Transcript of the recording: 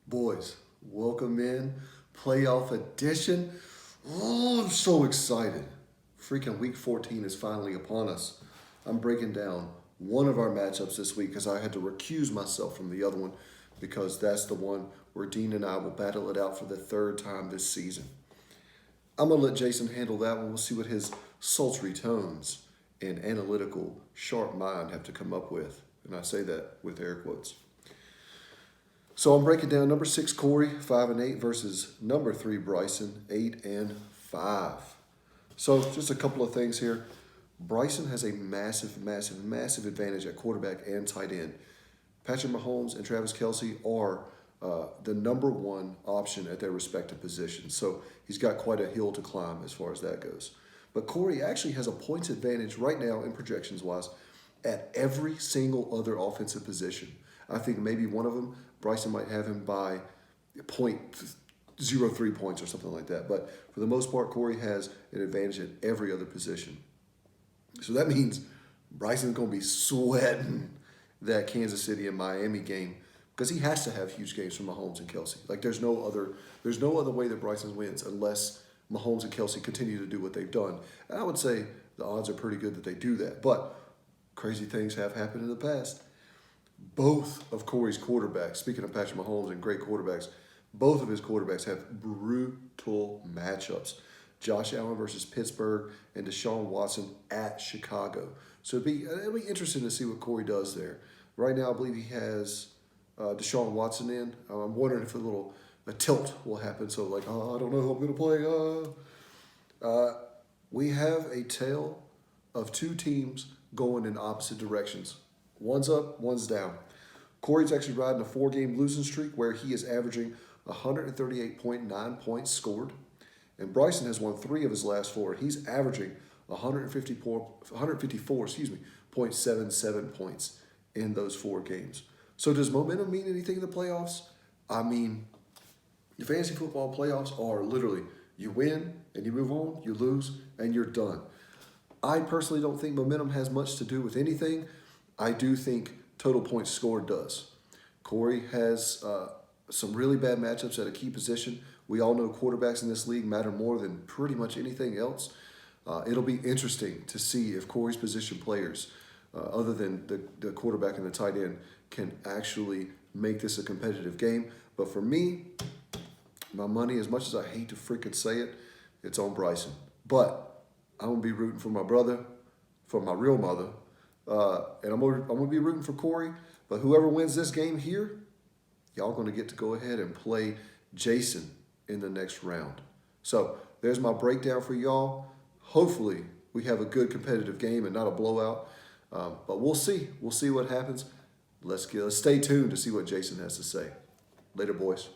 Boys, welcome in. Playoff edition. Oh, I'm so excited. Freaking week 14 is finally upon us. I'm breaking down one of our matchups this week because I had to recuse myself from the other one because that's the one where Dean and I will battle it out for the third time this season. I'm going to let Jason handle that one. We'll see what his sultry tones and analytical, sharp mind have to come up with. And I say that with air quotes. So I'm breaking down number 6 Corey 5-8 versus number 3 Bryson 8-5. So just a couple of things here. Bryson has a massive advantage at quarterback and tight end. Patrick Mahomes and Travis Kelce are the number one option at their respective positions. So he's got quite a hill to climb as far as that goes. But Corey actually has a points advantage right now in projections wise at every single other offensive position. I think maybe one of them, Bryson might have him by 0.03 points or something like that. But for the most part, Corey has an advantage at every other position. So that means Bryson's going to be sweating that Kansas City and Miami game because he has to have huge games from Mahomes and Kelce. Like there's no other way that Bryson wins unless Mahomes and Kelce continue to do what they've done. And I would say the odds are pretty good that they do that. But crazy things have happened in the past. Both of Corey's quarterbacks, speaking of Patrick Mahomes and great quarterbacks, both of his quarterbacks have brutal matchups. Josh Allen versus Pittsburgh and Deshaun Watson at Chicago. So it'll be interesting to see what Corey does there. Right now, I believe he has Deshaun Watson in. I'm wondering if a tilt will happen. So like, oh, I don't know who I'm going to play. We have a tale of two teams going in opposite directions. One's up, one's down. Corey's actually riding a 4-game losing streak where he is averaging 138.9 points scored. And Bryson has won 3 of his last 4. He's averaging 154.77 points in those 4 games. So does momentum mean anything in the playoffs? I mean, the fantasy football playoffs are literally you win and you move on, you lose, and you're done. I personally don't think momentum has much to do with anything. I do think total points scored does. Corey has some really bad matchups at a key position. We all know quarterbacks in this league matter more than pretty much anything else. It'll be interesting to see if Corey's position players, other than the quarterback and the tight end, can actually make this a competitive game. But for me, my money, as much as I hate to freaking say it, it's on Bryson. But I'm going to be rooting for my brother, for my real mother, and I'm gonna be rooting for Corey. But whoever wins this game here, y'all gonna get to go ahead and play Jason in the next round. So there's my breakdown for y'all. Hopefully we have a good competitive game and not a blowout. But we'll see. We'll see what happens. Let's stay tuned to see what Jason has to say. Later, boys.